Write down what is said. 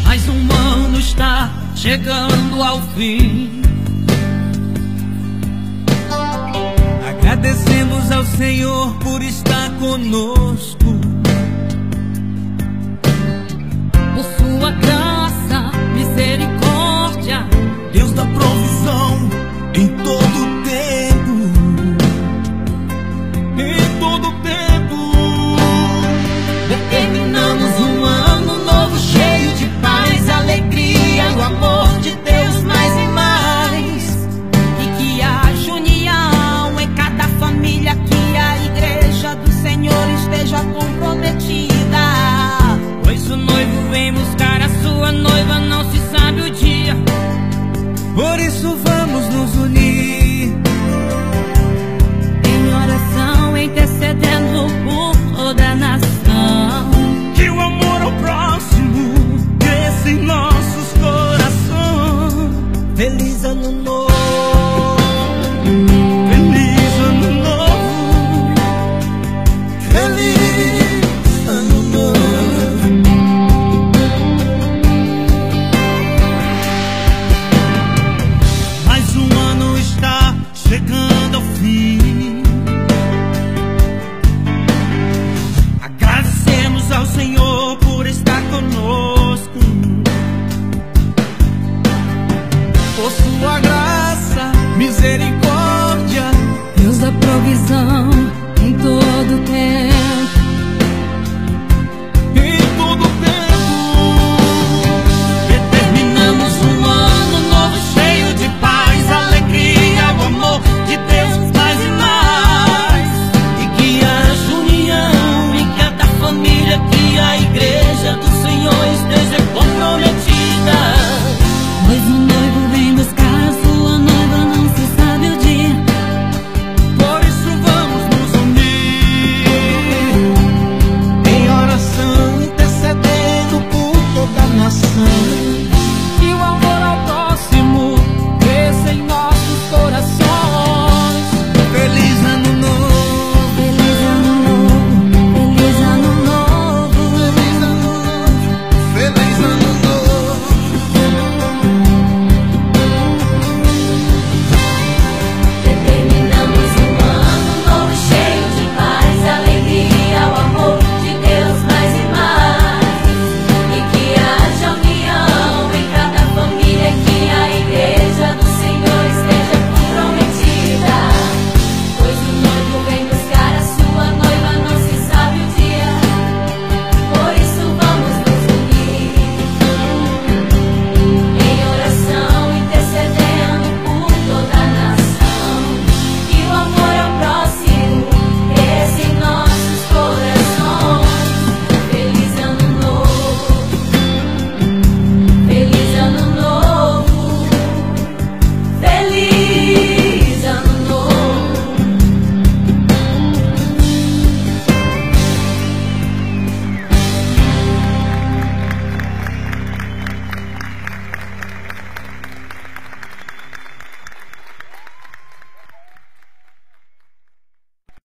Mais um ano está chegando ao fim. Agradecemos ao Senhor por estar conosco, por sua graça, misericórdia, Deus da provisão em todo o tempo, em todo o tempo. Terminamos um ano novo cheio de paz, alegria, o amor de Deus mais e mais. E que haja união em cada família, que a igreja do Senhor esteja comprometida. Pois o noivo vem buscar a sua noiva, não se sabe o dia. Por isso vamos nos unir Em oração, intercedendo por toda a nação. que o amor ao próximo cresça em nossos corações. Feliz ano novo, feliz ano novo, feliz ano novo. Mais um ano está chegando ao fim. Agradecemos ao Senhor por estar conosco, por sua graça, misericórdia, Deus da provisão